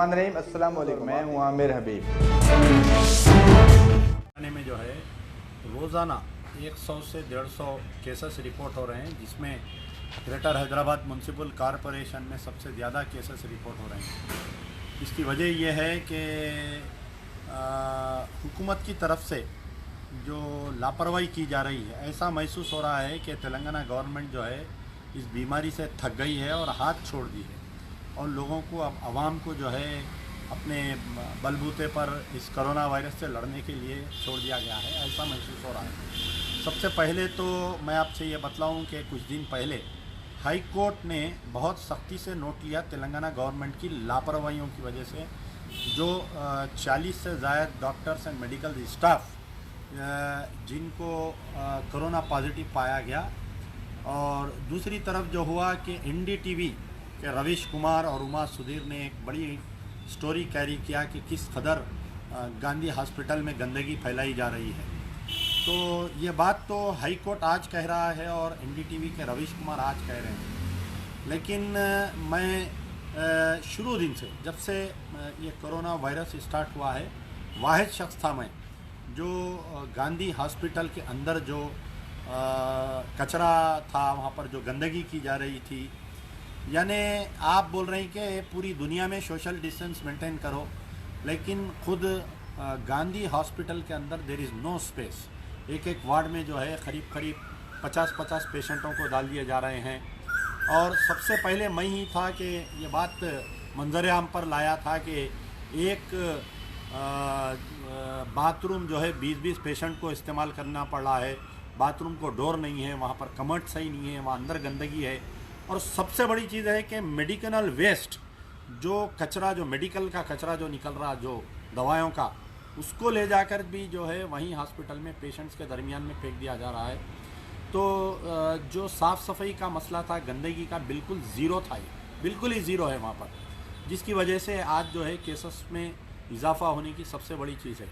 बिस्मिल्लाहिर्रहमानिर्रहीम। अस्सलाम वालेकुम। मैं हूँ आमिर हबीब। में जो है रोज़ाना 100 से 150 केसेस रिपोर्ट हो रहे हैं, जिसमें ग्रेटर हैदराबाद म्यूनसिपल कॉरपोरेशन में सबसे ज़्यादा केसेस रिपोर्ट हो रहे हैं। इसकी वजह यह है कि हुकूमत की तरफ से जो लापरवाही की जा रही है, ऐसा महसूस हो रहा है कि तेलंगाना गवर्नमेंट जो है इस बीमारी से थक गई है और हाथ छोड़ दी है, और लोगों को, अब आवाम को जो है अपने बलबूते पर इस कोरोना वायरस से लड़ने के लिए छोड़ दिया गया है, ऐसा महसूस हो रहा है। सबसे पहले तो मैं आपसे ये बतलाऊं कि कुछ दिन पहले हाई कोर्ट ने बहुत सख्ती से नोट लिया तेलंगाना गवर्नमेंट की लापरवाहियों की वजह से, जो 40 से ज़ायद डॉक्टर्स एंड मेडिकल स्टाफ जिनको कोरोना पॉजिटिव पाया गया। और दूसरी तरफ जो हुआ कि NDTV के रवीश कुमार और उमा सुधीर ने एक बड़ी स्टोरी कैरी किया कि किस कदर गांधी हॉस्पिटल में गंदगी फैलाई जा रही है। तो ये बात तो हाई कोर्ट आज कह रहा है और NDTV के रवीश कुमार आज कह रहे हैं, लेकिन मैं शुरू दिन से, जब से ये कोरोना वायरस स्टार्ट हुआ है, वाहिद शख्स था मैं जो गांधी हॉस्पिटल के अंदर जो कचरा था, वहाँ पर जो गंदगी की जा रही थी, यानी आप बोल रहे हैं कि पूरी दुनिया में सोशल डिस्टेंस मेंटेन करो, लेकिन खुद गांधी हॉस्पिटल के अंदर देयर इज़ नो स्पेस। एक वार्ड में जो है करीब 50 पेशेंटों को डाल दिए जा रहे हैं। और सबसे पहले मैं ही था कि ये बात मंजर आम पर लाया था कि एक बाथरूम जो है 20 पेशेंट को इस्तेमाल करना पड़ रहा है, बाथरूम को डोर नहीं है, वहाँ पर कमट सही नहीं है, वहाँ अंदर गंदगी है। और सबसे बड़ी चीज़ है कि मेडिकल वेस्ट, जो कचरा, जो मेडिकल का कचरा जो निकल रहा, जो दवाइयों का, उसको ले जाकर भी जो है वहीं हॉस्पिटल में पेशेंट्स के दरमियान में फेंक दिया जा रहा है। तो जो साफ़ सफाई का मसला था, गंदगी का, बिल्कुल ज़ीरो था, ये बिल्कुल ही ज़ीरो है वहाँ पर, जिसकी वजह से आज जो है केसेस में इजाफा होने की सबसे बड़ी चीज़ है।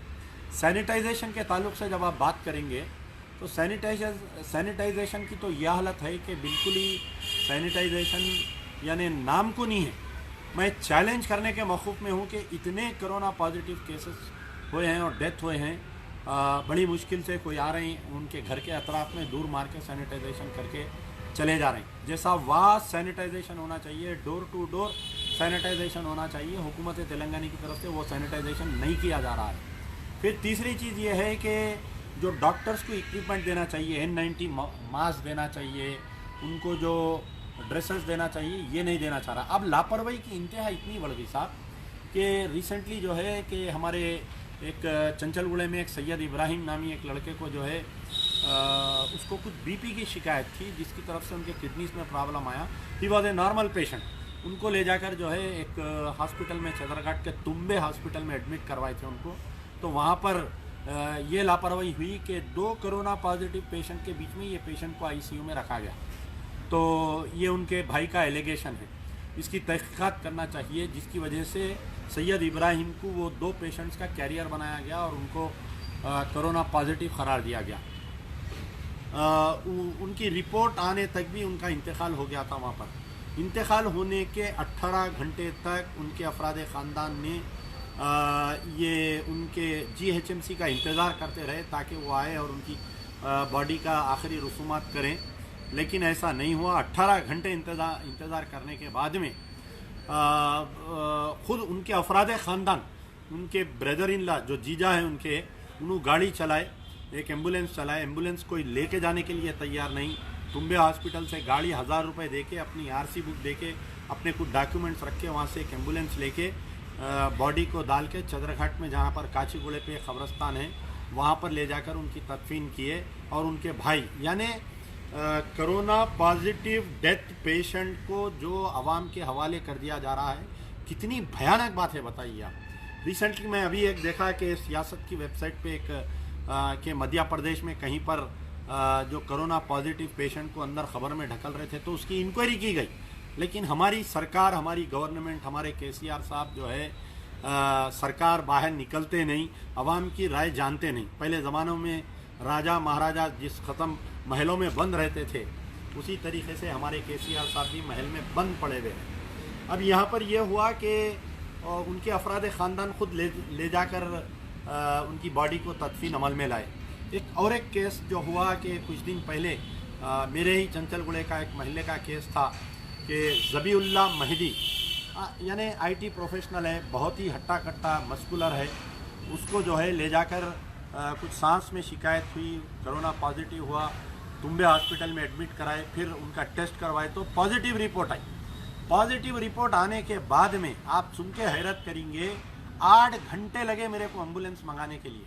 सैनिटाइजेशन के ताल्लुक से जब आप बात करेंगे तो सैनिटाइजेशन की तो यह हालत है कि बिल्कुल ही सैनिटाइजेशन यानी नाम को नहीं है। मैं चैलेंज करने के मौक़ूफ़ में हूँ कि इतने कोरोना पॉजिटिव केसेस हुए हैं और डेथ हुए हैं, बड़ी मुश्किल से कोई आ रहे हैं, उनके घर के अतराफ़ में दूर मार के सैनिटाइजेशन करके चले जा रहे हैं। जैसा वास्ट सैनिटाइजेशन होना चाहिए, डोर टू डोर सैनिटाइजेशन होना चाहिए, हुकूमत तेलंगाना की तरफ से वो सैनिटाइजेशन नहीं किया जा रहा है। फिर तीसरी चीज़ ये है कि जो डॉक्टर्स को इक्विपमेंट देना चाहिए, N90 मास्क देना चाहिए, उनको जो ड्रेसेस देना चाहिए, ये नहीं देना चाह रहा। अब लापरवाही की इंतहा इतनी बढ़ गई साहब कि रिसेंटली जो है कि हमारे एक चंचलगुड़े में एक सैयद इब्राहिम नामी एक लड़के को जो है उसको कुछ BP की शिकायत थी, जिसकी तरफ से उनके किडनीज में प्रॉब्लम आया। He was a normal patient. उनको ले जाकर जो है एक हॉस्पिटल में, चदरघाट के तुम्बे हॉस्पिटल में एडमिट करवाए थे उनको। तो वहाँ पर ये लापरवाही हुई कि 2 कोरोना पॉजिटिव पेशेंट के बीच में ये पेशेंट को ICU में रखा गया। तो ये उनके भाई का एलिगेशन है, इसकी तहकीकात करना चाहिए, जिसकी वजह से सैयद इब्राहिम को वो 2 पेशेंट्स का कैरियर बनाया गया और उनको कोरोना पॉजिटिव करार दिया गया। उनकी रिपोर्ट आने तक भी उनका इंतकाल हो गया था। वहाँ पर इंतकाल होने के 18 घंटे तक उनके अफराद ख़ानदान ने ये उनके GHMC का इंतज़ार करते रहे ताकि वो आए और उनकी बॉडी का आखिरी रसूमात करें, लेकिन ऐसा नहीं हुआ। 18 घंटे इंतज़ार करने के बाद में ख़ुद उनके अफराद ख़ानदान, उनके ब्रदर इन लॉ जो जीजा हैं उनके, उन्होंने गाड़ी चलाए, एक एम्बुलेंस चलाए, एम्बुलेंस कोई लेके जाने के लिए तैयार नहीं। तुम्बे हॉस्पिटल से गाड़ी 1000 रुपये दे के, अपनी RC बुक दे के, अपने कुछ डॉक्यूमेंट्स रख के वहाँ से एक एम्बुलेंस लेके बॉडी को डाल के चदरघाट में, जहाँ पर काचीगुड़े पे कब्रस्तान है, वहाँ पर ले जाकर उनकी तदफीन किए। और उनके भाई, यानी कोरोना पॉजिटिव डेथ पेशेंट को जो आवाम के हवाले कर दिया जा रहा है, कितनी भयानक बात है बताइए आप। रिसेंटली मैं अभी एक देखा कि सियासत की वेबसाइट पे एक कि मध्य प्रदेश में कहीं पर जो कोरोना पॉजिटिव पेशेंट को अंदर खबर में ढकल रहे थे, तो उसकी इंक्वायरी की गई। लेकिन हमारी सरकार, हमारी गवर्नमेंट, हमारे KCR साहब जो है सरकार बाहर निकलते नहीं, आवाम की राय जानते नहीं। पहले ज़मानों में राजा महाराजा जिस ख़त्म महलों में बंद रहते थे, उसी तरीके से हमारे KCR साहब भी महल में बंद पड़े हुए हैं। अब यहाँ पर यह हुआ कि और उनके अफराद ख़ानदान खुद ले जाकर उनकी बॉडी को तदफीन अमल में लाए। एक केस जो हुआ कि कुछ दिन पहले मेरे ही चंचलगुड़े का एक महल्ले का केस था कि ज़बीउल्लाह महदी यानी IT प्रोफेशनल है, बहुत ही हट्टा कट्टा मस्कुलर है, उसको जो है ले जाकर कुछ सांस में शिकायत हुई, कोरोना पॉजिटिव हुआ, तुम्बे हॉस्पिटल में एडमिट कराए, फिर उनका टेस्ट करवाए तो पॉजिटिव रिपोर्ट आई। पॉजिटिव रिपोर्ट आने के बाद में आप सुन के हैरत करेंगे 8 घंटे लगे मेरे को एम्बुलेंस मंगाने के लिए।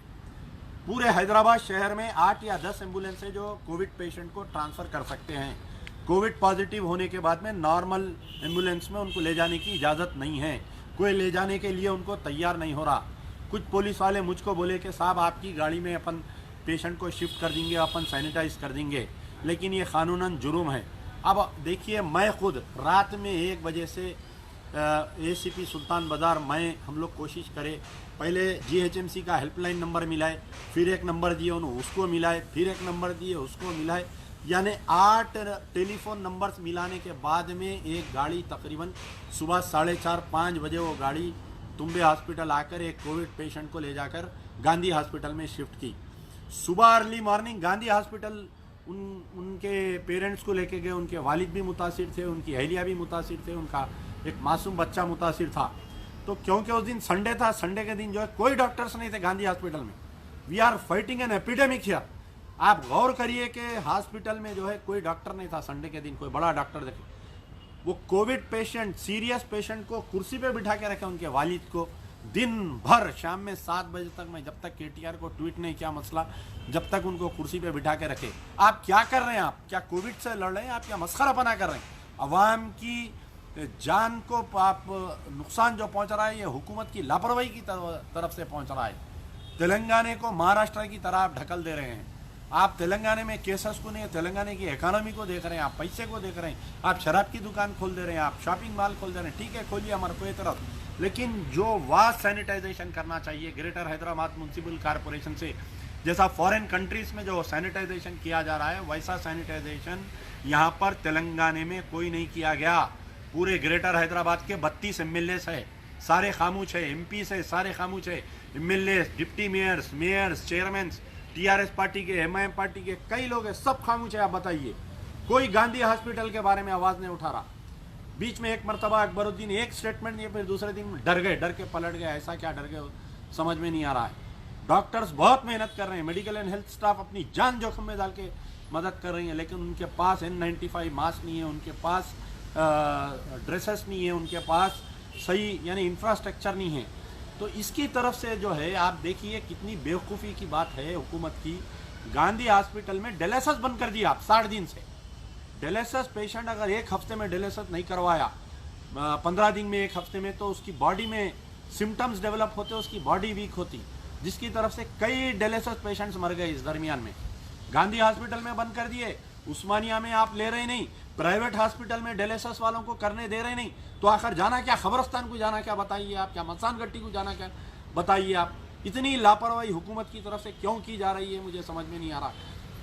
पूरे हैदराबाद शहर में 8 या 10 एम्बुलेंस है जो कोविड पेशेंट को ट्रांसफ़र कर सकते हैं। कोविड पॉजिटिव होने के बाद में नॉर्मल एम्बुलेंस में उनको ले जाने की इजाज़त नहीं है, कोई ले जाने के लिए उनको तैयार नहीं हो रहा। कुछ पुलिस वाले मुझको बोले कि साहब आपकी गाड़ी में अपन पेशेंट को शिफ्ट कर देंगे, अपन सैनिटाइज कर देंगे, लेकिन ये कानूनन जुर्म है। अब देखिए, मैं खुद रात में 1 बजे से ACP सुल्तान बाज़ार हम लोग कोशिश करें, पहले GHMC का हेल्पलाइन नंबर मिलाए, फिर एक नंबर दिए उन्होंने उसको मिलाए, फिर एक नंबर दिए उसको मिलाए, यानी 8 टेलीफोन नंबर्स मिलाने के बाद में एक गाड़ी तकरीबन सुबह 4:30-5 बजे वो गाड़ी तुम्बे हॉस्पिटल आकर एक कोविड पेशेंट को ले जाकर गांधी हॉस्पिटल में शिफ्ट की। सुबह अर्ली मॉर्निंग गांधी हॉस्पिटल उनके पेरेंट्स को लेके गए, उनके वालिद भी मुतासिर थे, उनकी अहलिया भी मुतासिर थे, उनका एक मासूम बच्चा मुतासिर था। तो क्योंकि उस दिन संडे था, संडे के दिन जो है कोई डॉक्टर्स नहीं थे गांधी हॉस्पिटल में। We are fighting an epidemic here. आप गौर करिए कि हॉस्पिटल में जो है कोई डॉक्टर नहीं था संडे के दिन, कोई बड़ा डॉक्टर देखे। वो कोविड पेशेंट, सीरियस पेशेंट को कुर्सी पे बिठा के रखे, उनके वालिद को दिन भर शाम में 7 बजे तक, मैं जब तक KTR को ट्वीट नहीं किया मसला, जब तक उनको कुर्सी पे बिठा के रखे। आप क्या कर रहे हैं? आप क्या कोविड से लड़ रहे हैं? आप क्या मस्खरापना कर रहे हैं? अवाम की जान को आप नुकसान जो पहुंच रहा है, ये हुकूमत की लापरवाही की तरफ से पहुंच रहा है। तेलंगाना को महाराष्ट्र की तरह आप ढकल दे रहे हैं। आप तेलंगाना में केसेस को नहीं, तेलंगाना की इकोनॉमी को देख रहे हैं, आप पैसे को देख रहे हैं, आप शराब की दुकान खोल दे रहे हैं, आप शॉपिंग मॉल खोल दे रहे हैं। ठीक है, खोलिए हमारे कोई तरफ, लेकिन जो वास्ट सैनिटाइजेशन करना चाहिए ग्रेटर हैदराबाद म्यूनसिपल कॉरपोरेशन से, जैसा फॉरेन कंट्रीज में जो सैनिटाइजेशन किया जा रहा है, वैसा सैनिटाइजेशन यहाँ पर तेलंगाना में कोई नहीं किया गया। पूरे ग्रेटर हैदराबाद के 32 MLAs है, सारे खामोश है, MPs है, सारे खामोश है, MLAs, deputy mayors, chairman, TRS party के, MIM पार्टी के कई लोग हैं, सब खामोश है। आप बताइए, कोई गांधी हॉस्पिटल के बारे में आवाज़ नहीं उठा रहा। बीच में एक मरतबा अकबरुद्दीन एक स्टेटमेंट दिए, फिर दूसरे दिन डर गए, डर के पलट गए। ऐसा क्या डर गए समझ में नहीं आ रहा है। डॉक्टर्स बहुत मेहनत कर रहे हैं, मेडिकल एंड हेल्थ स्टाफ अपनी जान जोखिम में डाल के मदद कर रही है, लेकिन उनके पास N95 मास्क नहीं है, उनके पास ड्रेसेस नहीं है, उनके पास सही यानी इंफ्रास्ट्रक्चर नहीं है। तो इसकी तरफ से जो है आप देखिए कितनी बेवकूफ़ी की बात है हुकूमत की। गांधी हॉस्पिटल में डायलिसिस बंद कर दिया आप 60 दिन से। डायलिसिस पेशेंट अगर 1 हफ्ते में डायलिसिस नहीं करवाया, 15 दिन में, 1 हफ्ते में, तो उसकी बॉडी में सिम्टम्स डेवलप होते, उसकी बॉडी वीक होती, जिसकी तरफ से कई डायलिसिस पेशेंट्स मर गए इस दरमियान में। गांधी हॉस्पिटल में बंद कर दिए, उस्मानिया में आप ले रहे नहीं, प्राइवेट हॉस्पिटल में डायलिसिस वालों को करने दे रहे नहीं, तो आखिर जाना क्या? खबरस्तान को जाना क्या बताइए आप? क्या मसान गट्टी को जाना क्या बताइए आप? इतनी लापरवाही हुकूमत की तरफ से क्यों की जा रही है, मुझे समझ में नहीं आ रहा।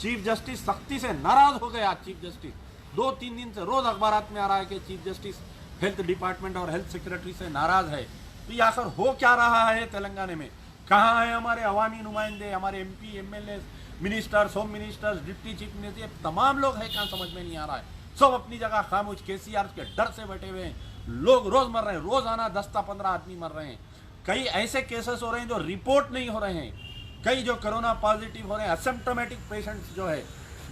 चीफ जस्टिस सख्ती से नाराज हो गया। चीफ जस्टिस 2-3 दिन से रोज अखबारात में आ रहा है कि चीफ जस्टिस हेल्थ डिपार्टमेंट और हेल्थ सेक्रेटरी से नाराज है। तो ये आखिर हो क्या रहा है तेलंगाना में? कहाँ है हमारे अवामी नुमाइंदे, हमारे MP, MLAs, ministers, home ministers, deputy chief minister, तमाम लोग हैं, कहाँ समझ में नहीं आ रहा है। सब अपनी जगह खामोश, KCR के डर से बैठे हुए हैं। लोग रोज मर रहे हैं, रोजाना 10-15 आदमी मर रहे हैं। कई ऐसे केसेस हो रहे हैं जो रिपोर्ट नहीं हो रहे हैं, कई जो कोरोना पॉजिटिव हो रहे हैं। एसिम्प्टोमेटिक पेशेंट्स जो है,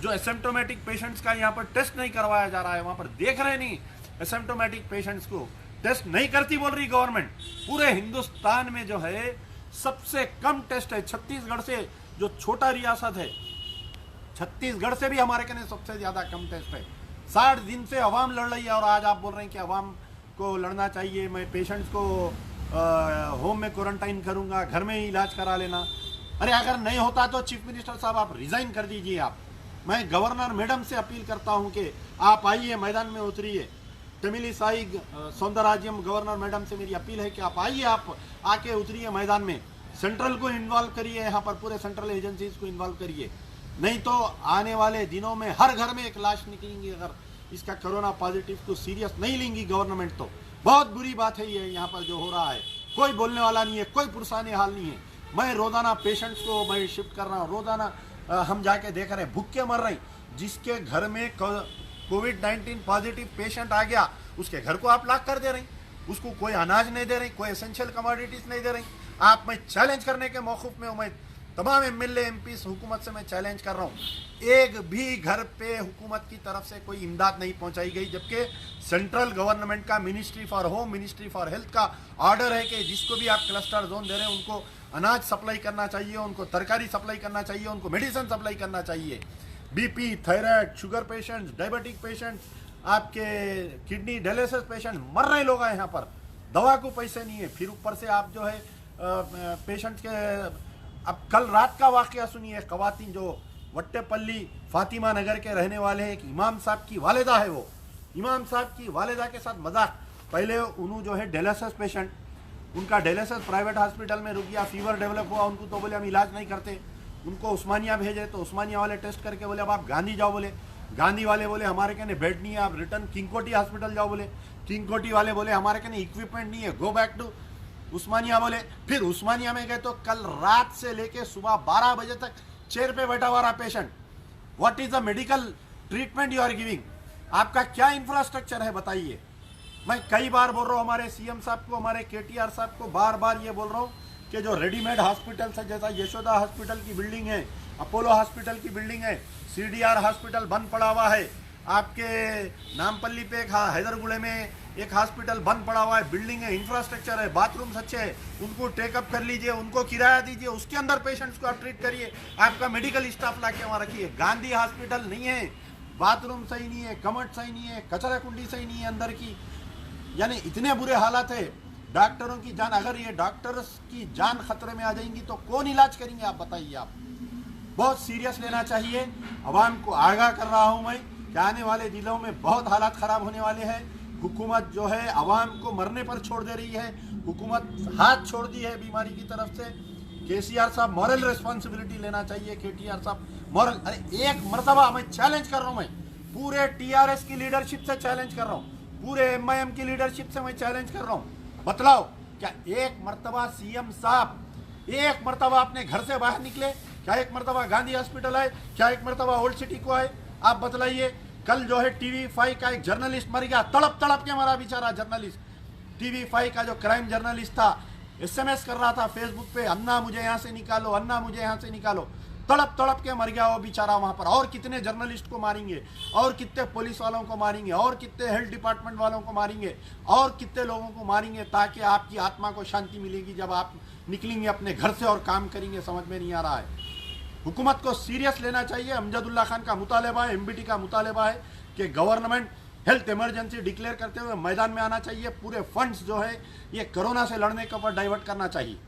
जो एसिम्प्टोमेटिक पेशेंट्स का यहाँ पर टेस्ट नहीं करवाया जा रहा है, वहाँ पर देख रहे नहीं। एसिम्प्टोमेटिक पेशेंट्स को टेस्ट नहीं करती बोल रही गवर्नमेंट। पूरे हिंदुस्तान में जो है सबसे कम टेस्ट है। छत्तीसगढ़ से, जो छोटा रियासत है, छत्तीसगढ़ से भी हमारे कहने सबसे ज्यादा कम टेस्ट है। 60 दिन से अवाम लड़ रही है और आज आप बोल रहे हैं कि अवाम को लड़ना चाहिए, मैं पेशेंट्स को होम में क्वारंटाइन करूंगा, घर में ही इलाज करा लेना। अरे अगर नहीं होता तो चीफ मिनिस्टर साहब आप रिजाइन कर दीजिए। आप, मैं गवर्नर मैडम से अपील करता हूं कि आप आइए, मैदान में उतरिए। तमिलिसाई सौंदरराजन गवर्नर मैडम से मेरी अपील है कि आप आइए, आप आके उतरिए मैदान में, सेंट्रल को इन्वॉल्व करिए, यहाँ पर पूरे सेंट्रल एजेंसीज को इन्वॉल्व करिए। नहीं तो आने वाले दिनों में हर घर में एक लाश निकलेंगी अगर इसका कोरोना पॉजिटिव को सीरियस नहीं लेंगी गवर्नमेंट। तो बहुत बुरी बात है ये यहाँ पर जो हो रहा है। कोई बोलने वाला नहीं है, कोई पुरसाने हाल नहीं है। मैं रोजाना पेशेंट्स को मैं शिफ्ट कर रहा हूँ, रोजाना हम जाके देख रहे हैं, भूखे मर रहे हैं। जिसके घर में कोविड-19 पॉजिटिव पेशेंट आ गया उसके घर को आप लॉक कर दे रहे हैं, उसको कोई अनाज नहीं दे रही, कोई एसेंशियल कमोडिटीज नहीं दे रही। आप, मैं चैलेंज करने के मौकूफ में हूँ, मैं तमाम एमएलए एमपी हुकूमत से मैं चैलेंज कर रहा हूँ, एक भी घर पे हुकूमत की तरफ से कोई इमदाद नहीं पहुंचाई गई, जबकि सेंट्रल गवर्नमेंट का ministry for home, ministry for health का ऑर्डर है कि जिसको भी आप क्लस्टर जोन दे रहे हैं उनको अनाज सप्लाई करना चाहिए, उनको तरकारी सप्लाई करना चाहिए, उनको मेडिसिन सप्लाई करना चाहिए। BP, thyroid, sugar patients, diabetic patients, आपके किडनी डायलिसिस पेशेंट मर रहे लोग हैं यहाँ पर, दवा को पैसे नहीं है। फिर ऊपर से आप जो है पेशेंट के, अब कल रात का वाकया सुनिए, खवातीन जो वट्टेपल्ली फातिमा नगर के रहने वाले हैं, एक इमाम साहब की वालिदा है, वो इमाम साहब की वालिदा के साथ मजाक। पहले उन्होंने जो है डायलिसिस पेशेंट, उनका डायलिसिस प्राइवेट हॉस्पिटल में रुक गया, फीवर डेवलप हुआ, उनको तो बोले हम इलाज नहीं करते, उनको उस्मानिया भेजे, तो उस्मानिया वाले टेस्ट करके बोले अब आप गांधी जाओ, बोले गांधी वाले बोले हमारे कहने बेड नहीं है, आप रिटर्न किंगकोटी हॉस्पिटल जाओ, बोले किंगकोटी वाले बोले हमारे कहने इक्विपमेंट नहीं है, गो बैक टू उस्मानिया बोले। फिर उस्मानिया में गए तो कल रात से लेके सुबह 12 बजे तक चेयर पे बैठा हुआ रहा patient. What is the medical treatment you are giving? आपका क्या इंफ्रास्ट्रक्चर है बताइए। मैं कई बार बोल रहा हूँ हमारे सीएम साहब को, हमारे केटीआर साहब को, बार बार ये बोल रहा हूँ कि जो रेडीमेड हॉस्पिटल है, जैसा यशोदा हॉस्पिटल की बिल्डिंग है, अपोलो हॉस्पिटल की बिल्डिंग है, सीडीआर हॉस्पिटल बंद पड़ा हुआ है, आपके नामपल्ली पे एक हैदरगुड़े में एक हॉस्पिटल बंद पड़ा हुआ है, बिल्डिंग है, इंफ्रास्ट्रक्चर है, बाथरूम्स अच्छे हैं, उनको टेकअप कर लीजिए, उनको किराया दीजिए, उसके अंदर पेशेंट्स को आप ट्रीट करिए। आपका मेडिकल स्टाफ ला के वहाँ रखिए। गांधी हॉस्पिटल नहीं है, बाथरूम सही नहीं है, कमट सही नहीं है, कचरा कुंडी सही नहीं है अंदर की, यानी इतने बुरे हालात है। डॉक्टरों की जान, अगर ये डॉक्टर्स की जान खतरे में आ जाएंगी तो कौन इलाज करेंगे आप बताइए। आप बहुत सीरियस लेना चाहिए। अवाम को आगाह कर रहा हूं मैं कि आने वाले दिनों में बहुत हालात खराब होने वाले हैं। हुकूमत जो है अवाम को मरने पर छोड़ दे रही है, हुकूमत हाथ छोड़ दी है बीमारी की तरफ से। केसीआर साहब मॉरल रिस्पॉन्सिबिलिटी लेना चाहिए, केटीआर साहब मॉरल, अरे एक मरतबा मैं चैलेंज कर रहा हूं, मैं पूरे टीआरएस की लीडरशिप से चैलेंज कर रहा हूं, पूरे एमआईएम की लीडरशिप से मैं चैलेंज कर रहा हूं। बतलाओ क्या एक मरतबा सीएम साहब एक मरतबा अपने घर से बाहर निकले? क्या एक मरतबा गांधी हॉस्पिटल आए? क्या एक मरतबा ओल्ड सिटी को आए? आप बतलाइए। कल जो है TV5 का एक जर्नलिस्ट मर गया, तड़प तड़प के मरा बेचारा जर्नलिस्ट। TV5 का जो क्राइम जर्नलिस्ट था, SMS कर रहा था फेसबुक पे, अन्ना मुझे यहाँ से निकालो, अन्ना मुझे यहाँ से निकालो, तड़प तड़प के मर गया वो बेचारा वहां पर। और कितने जर्नलिस्ट को मारेंगे, और कितने पुलिस वालों को मारेंगे, और कितने हेल्थ डिपार्टमेंट वालों को मारेंगे, और कितने लोगों को मारेंगे, ताकि आपकी आत्मा को शांति मिलेगी जब आप निकलेंगे अपने घर से और काम करेंगे? समझ में नहीं आ रहा है। हुकूमत को सीरियस लेना चाहिए। अमजदुल्ला खान का मुतालबा है, MBT का मुतालबा है कि गवर्नमेंट हेल्थ इमरजेंसी डिक्लेयर करते हुए मैदान में आना चाहिए। पूरे फंड्स जो है ये कोरोना से लड़ने के ऊपर डाइवर्ट करना चाहिए।